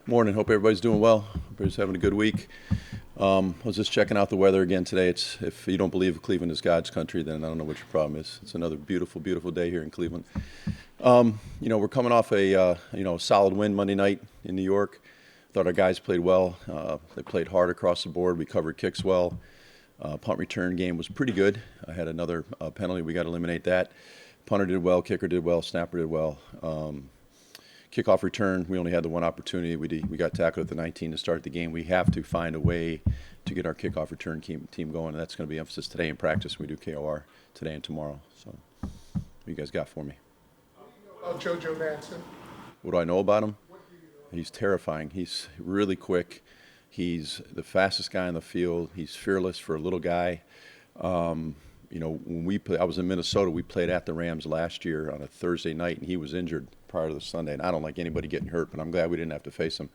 Morning. Hope everybody's doing well. Hope everybody's having a good week. I was just checking out the weather again today. If you don't believe Cleveland is God's country, then I don't know what your problem is. It's another beautiful, beautiful day here in Cleveland. We're coming off a solid win Monday night in New York. Thought our guys played well. They played hard across the board. We covered kicks well. Punt return game was pretty good. I had another penalty. We got to eliminate that. Punter did well. Kicker did well. Snapper did well. Kickoff return, we only had the one opportunity. We got tackled at the 19 to start the game. We have to find a way to get our kickoff return team going, and that's going to be emphasis today in practice. We do KOR today and tomorrow. So, what you guys got for me? JoJo Natson. What do I know about him? He's terrifying. He's really quick. He's the fastest guy on the field. He's fearless for a little guy. When I was in Minnesota, we played at the Rams last year on a Thursday night, and he was injured prior to the Sunday. And I don't like anybody getting hurt, but I'm glad we didn't have to face him.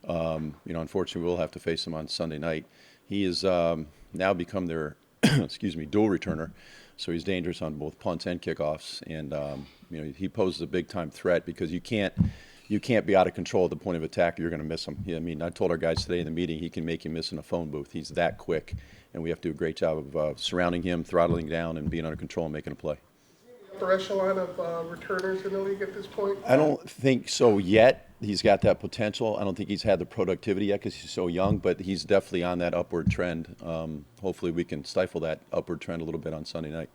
Unfortunately, we'll have to face him on Sunday night. He has now become their, dual returner, so he's dangerous on both punts and kickoffs. And he poses a big-time threat because you can't be out of control at the point of attack. You're going to miss him. I told our guys today in the meeting he can make you miss in a phone booth. He's that quick, and we have to do a great job of surrounding him, throttling down, and being under control and making a play. Upper echelon of returners in the league at this point? I don't think so yet. He's got that potential. I don't think he's had the productivity yet because he's so young, but he's definitely on that upward trend. Hopefully we can stifle that upward trend a little bit on Sunday night.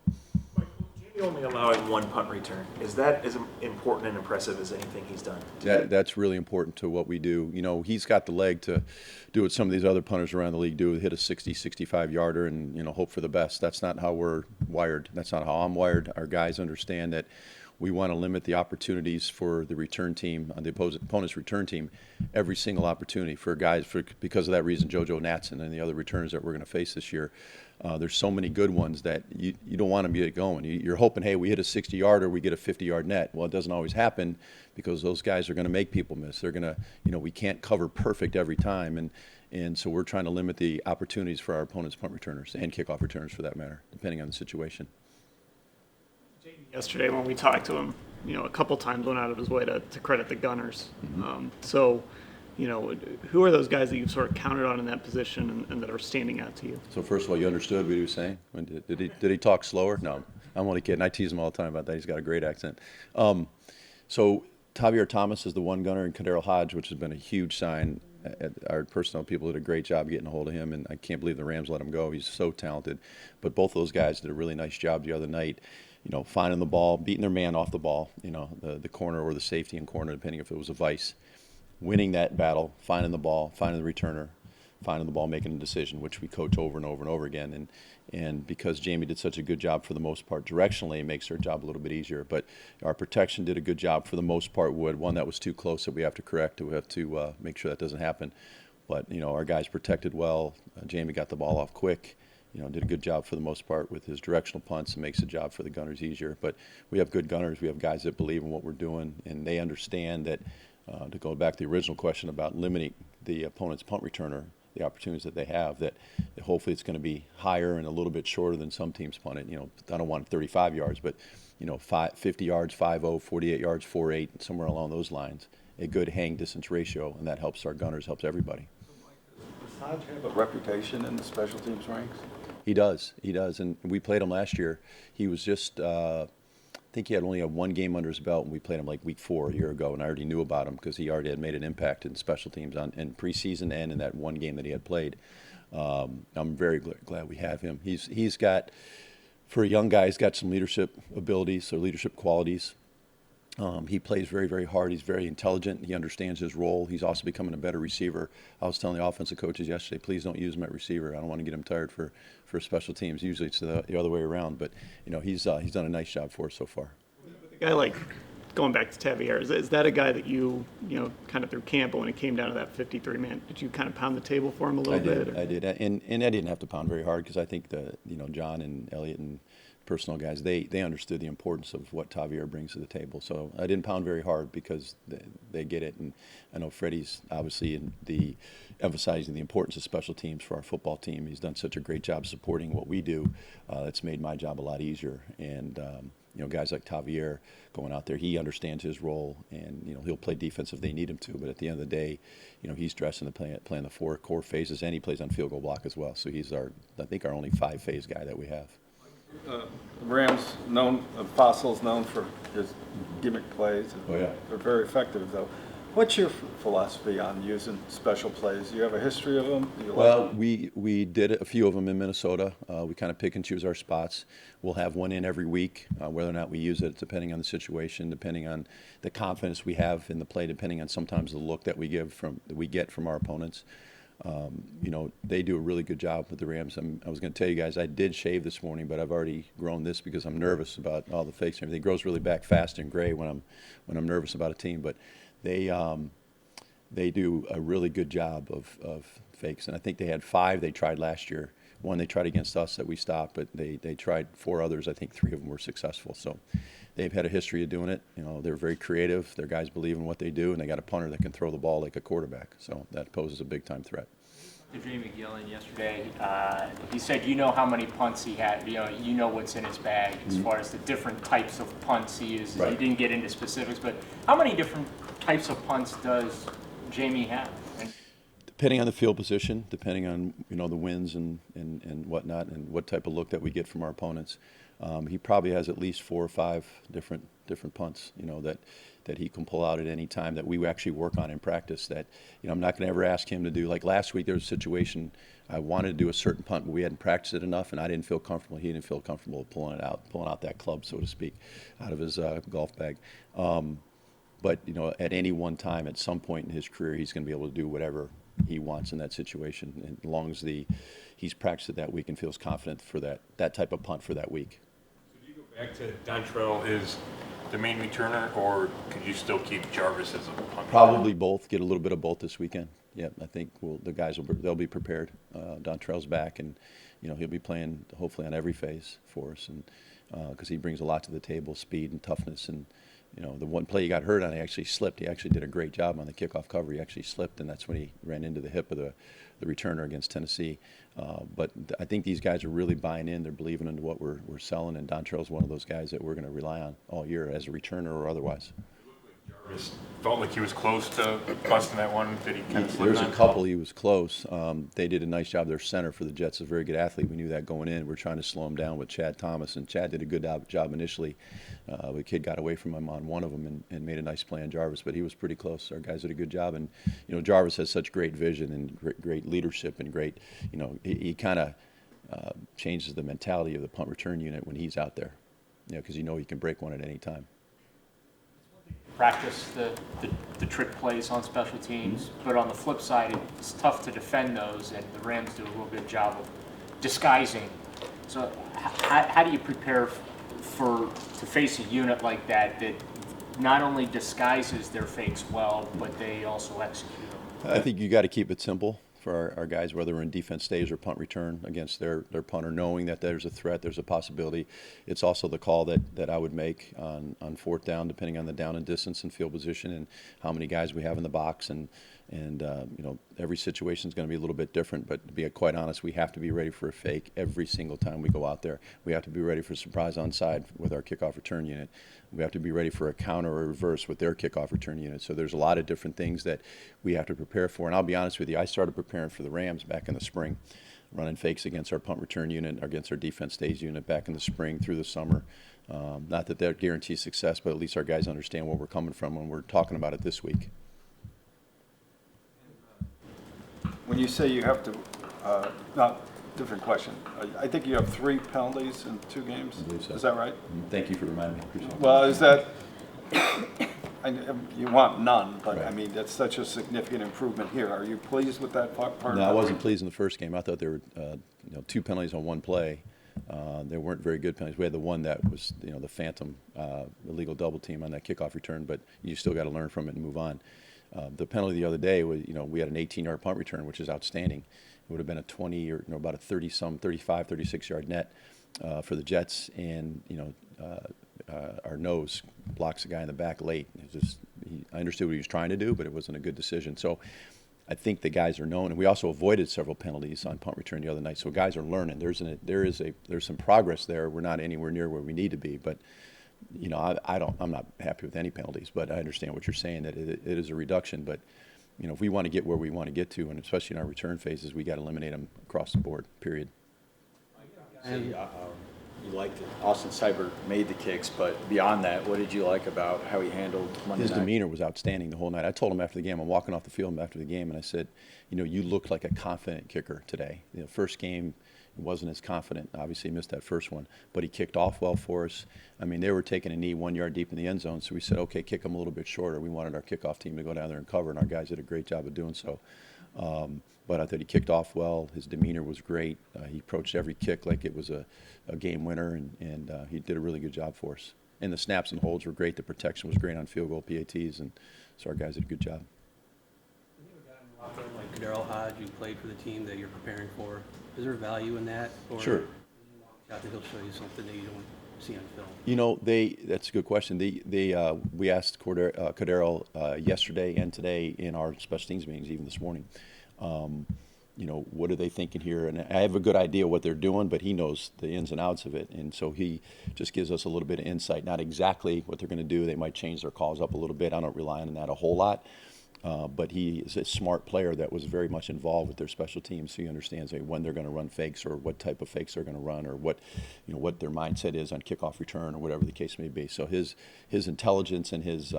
Jamie only allowing one punt return. Is that as important and impressive as anything he's done? That's really important to what we do. He's got the leg to do what some of these other punters around the league do, hit a 60, 65-yarder and, hope for the best. That's not how we're wired. That's not how I'm wired. Our guys understand that we want to limit the opportunities for the return team, the opponent's return team, every single opportunity for guys. Because of that reason, JoJo Natson and the other returners that we're going to face this year, there's so many good ones that you don't want them to get going. You're hoping, hey, we hit a 60-yarder, we get a 50-yard net. Well, it doesn't always happen because those guys are going to make people miss. They're going to, we can't cover perfect every time, and so we're trying to limit the opportunities for our opponent's punt returners and kickoff returners for that matter, depending on the situation. Yesterday when we talked to him, a couple times went out of his way to credit the Gunners. Mm-hmm. Who are those guys that you've sort of counted on in that position and that are standing out to you? So first of all, you understood what he was saying? Did he talk slower? No, I'm only kidding. I tease him all the time about that. He's got a great accent. So Tavier Thomas is the one gunner, and Kadero Hodge, which has been a huge sign. Our personnel people did a great job getting a hold of him, and I can't believe the Rams let him go. He's so talented. But both those guys did a really nice job the other night. Finding the ball, beating their man off the ball, the corner or the safety and corner, depending if it was a vice, winning that battle, finding the ball, finding the returner, finding the ball, making a decision, which we coach over and over and over again. And because Jamie did such a good job for the most part directionally, it makes our job a little bit easier. But our protection did a good job for the most part. One that was too close that we have to correct, we have to make sure that doesn't happen. But, our guys protected well. Jamie got the ball off quick. Did a good job for the most part with his directional punts and makes the job for the gunners easier. But we have good gunners. We have guys that believe in what we're doing, and they understand that, to go back to the original question about limiting the opponent's punt returner, the opportunities that they have, that hopefully it's going to be higher and a little bit shorter than some teams punt it. I don't want 35 yards, but, 50 yards, 5-0, 48 yards, 4-8, somewhere along those lines. A good hang distance ratio, and that helps our gunners, helps everybody. Does Hodge have a reputation in the special teams ranks? He does, and we played him last year. He was just, I think he had only one game under his belt, and we played him like week 4 a year ago, and I already knew about him because he already had made an impact in special teams in preseason and in that one game that he had played. I'm very glad we have him. He's got, for a young guy, he's got some leadership abilities or leadership qualities. He plays very, very hard. He's very intelligent. He understands his role. He's also becoming a better receiver. I was telling the offensive coaches yesterday, please don't use him at receiver. I don't want to get him tired for special teams. Usually it's the other way around. But, he's done a nice job for us so far. A guy like, going back to Tavier, is that a guy that you kind of through camp, but when it came down to that 53-man, did you kind of pound the table for him a little bit? I did. And I didn't have to pound very hard because I think John and Elliot and personal guys, they understood the importance of what Tavier brings to the table. So I didn't pound very hard because they get it. And I know Freddie's obviously emphasizing the importance of special teams for our football team. He's done such a great job supporting what we do. It's made my job a lot easier. And guys like Tavier going out there, he understands his role, and he'll play defense if they need him to. But at the end of the day, he's dressed in playing the 4 core phases, and he plays on field goal block as well. So he's our only 5-phase guy that we have. Rams Fossils known for his gimmick plays. Oh, yeah. They're very effective, though. What's your philosophy on using special plays? Do you have a history of them? Do you Well, like them? we did a few of them in Minnesota. We kind of pick and choose our spots. We'll have one in every week, whether or not we use it, depending on the situation, depending on the confidence we have in the play, depending on sometimes the look that we get from our opponents. They do a really good job with the Rams. I was going to tell you guys, I did shave this morning, but I've already grown this because I'm nervous about all the fakes and everything. It grows really back fast and gray when I'm nervous about a team. But they do a really good job of fakes, and I think they had 5 they tried last year. One they tried against us that we stopped, but they tried 4 others. I think 3 of them were successful. So they've had a history of doing it. They're very creative. Their guys believe in what they do, and they got a punter that can throw the ball like a quarterback. So that poses a big-time threat. To Jamie Gillan yesterday, he said, how many punts he had, what's in his bag as far as the different types of punts he uses. Right. He didn't get into specifics, but how many different types of punts does Jamie have? Depending on the field position, depending on the winds and whatnot, and what type of look that we get from our opponents, he probably has at least 4 or 5 different punts, that he can pull out at any time that we actually work on in practice. That I'm not going to ever ask him to do. Like last week, there was a situation I wanted to do a certain punt, but we hadn't practiced it enough, and I didn't feel comfortable. He didn't feel comfortable pulling out that club, so to speak, out of his golf bag. But at any one time, at some point in his career, he's going to be able to do whatever he wants in that situation, and as long as he's practiced it that week and feels confident for that type of punt for that week. So do you go back to Dontrell is the main returner, or could you still keep Jarvis as a punt? Probably both. Get a little bit of both this weekend. Yeah, I think the guys they'll be prepared. Dontrell's back, and he'll be playing hopefully on every phase for us, and because he brings a lot to the table, speed and toughness. And the one play he got hurt on, he actually slipped. He actually did a great job on the kickoff cover. He actually slipped, and that's when he ran into the hip of the returner against Tennessee. But I think these guys are really buying in. They're believing into what we're selling, and Dontrell's one of those guys that we're going to rely on all year as a returner or otherwise. Jarvis felt like he was close to busting that one. Did he kind of slip There's a on? couple he was close. They did a nice job. Their center for the Jets is a very good athlete. We knew that going in. We're trying to slow him down with Chad Thomas, and Chad did a good job initially. The kid got away from him on one of them and made a nice play on Jarvis, but he was pretty close. Our guys did a good job, and Jarvis has such great vision and great leadership and great. He kind of changes the mentality of the punt return unit when he's out there, because he can break one at any time. Practice the trick plays on special teams, but on the flip side, it's tough to defend those, and the Rams do a real good job of disguising. So how do you prepare to face a unit like that not only disguises their fakes well, but they also execute them? I think you got to keep it simple for our guys, whether we're in defense stays or punt return against their punter, knowing that there's a threat, there's a possibility. It's also the call that I would make on 4th down, depending on the down and distance and field position and how many guys we have in the box. And every situation is going to be a little bit different, but to be quite honest, we have to be ready for a fake every single time we go out there. We have to be ready for surprise onside with our kickoff return unit. We have to be ready for a counter or reverse with their kickoff return unit. So there's a lot of different things that we have to prepare for. And I'll be honest with you, I started preparing for the Rams back in the spring, running fakes against our punt return unit, against our defense stays unit back in the spring through the summer. Not that that guarantees success, but at least our guys understand where we're coming from when we're talking about it this week. When you say you have to, different question. I think you have 3 penalties in 2 games. I believe so. Is that right? Thank you for reminding me. Appreciate it. Well, is that, you want none, but I Right. mean, that's such a significant improvement here. Are you pleased with that part? No, I wasn't pleased in the first game. I thought there were 2 penalties on one play. They weren't very good penalties. We had the one that was the phantom illegal double team on that kickoff return, but you still got to learn from it and move on. The penalty the other day was we had an 18-yard punt return, which is outstanding. It would have been a 20 or about a 35, 36-yard net for the Jets, and our nose blocks the guy in the back late. I understood what he was trying to do, but it wasn't a good decision. So I think the guys are known, and we also avoided several penalties on punt return the other night. So guys are learning. There's some progress there. We're not anywhere near where we need to be, but you know, I'm not happy with any penalties, but I understand what you're saying, that it is a reduction. But, you know, if we want to get where we want to get to, and especially in our return phases, we got to eliminate them across the board, period. And you liked it. Austin Seibert made the kicks, but beyond that, what did you like about how he handled Monday His night? demeanor was outstanding the whole night. I told him after the game, I'm walking off the field after the game, and I said, you know, you looked like a confident kicker today. You know, first game, he wasn't as confident. Obviously, he missed that first one, but he kicked off well for us. I mean, they were taking a knee 1 yard deep in the end zone, so we said, okay, kick him a little bit shorter. We wanted our kickoff team to go down there and cover, and our guys did a great job of doing so. But I thought he kicked off well. His demeanor was great. He approached every kick like it was a game winner, and he did a really good job for us. And the snaps and holds were great. The protection was great on field goal PATs, and so our guys did a good job. When you have a guy in the locker room like Daryl Hodge, who played for the team that you're preparing for, is there value in that? Or Sure. I think he'll show you something that you don't see on film. You know, that's a good question. We asked Cordero yesterday and today in our special teams meetings, even this morning. You know, what are they thinking here? And I have a good idea what they're doing, but he knows the ins and outs of it. And so he just gives us a little bit of insight, not exactly what they're going to do. They might change their calls up a little bit. I don't rely on that a whole lot. But he is a smart player that was very much involved with their special teams, so he understands when they're going to run fakes or what type of fakes they're going to run, or what their mindset is on kickoff return, or whatever the case may be. So his intelligence and his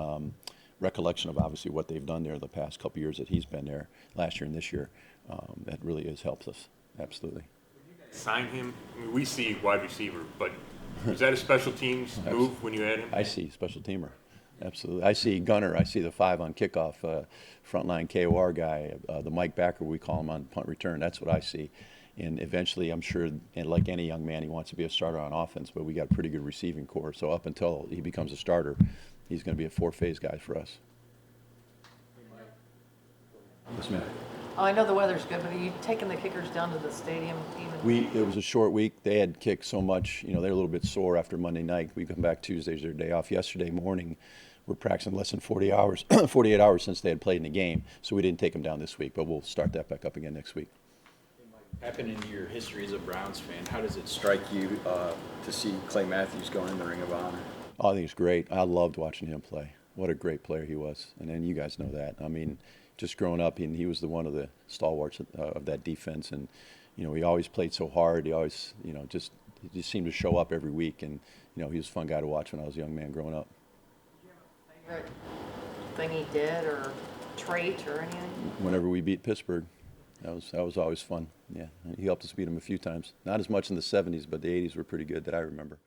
recollection of obviously what they've done there the past couple years that he's been there, last year and this year, that really has helped us. Absolutely. Sign him. I mean, we see wide receiver, but is that a special teams move when you add him? I see special teamer. Absolutely. I see gunner. I see the 5 on kickoff, frontline KOR guy, the Mike Backer, we call him, on punt return. That's what I see. And eventually, I'm sure, and like any young man, he wants to be a starter on offense, but we got a pretty good receiving core. So up until he becomes a starter, he's going to be a 4-phase guy for us. Yes, ma'am. Oh, I know the weather's good, but are you taking the kickers down to the stadium even? It was a short week. They had kicked so much, they're a little bit sore after Monday night. We come back Tuesdays, their day off. Yesterday morning, we're practicing less than 48 hours since they had played in the game. So we didn't take them down this week, but we'll start that back up again next week. Happened in your history as a Browns fan, how does it strike you to see Clay Matthews going in the Ring of Honor? Oh, I think it's great. I loved watching him play. What a great player he was. And then you guys know that. I mean, just growing up, he was one of the stalwarts of that defense. And, he always played so hard. He always, he just seemed to show up every week. And, he was a fun guy to watch when I was a young man growing up. Favorite thing he did, or trait, or anything? Whenever we beat Pittsburgh, that was always fun. Yeah, he helped us beat them a few times. Not as much in the 70s, but the 80s were pretty good that I remember.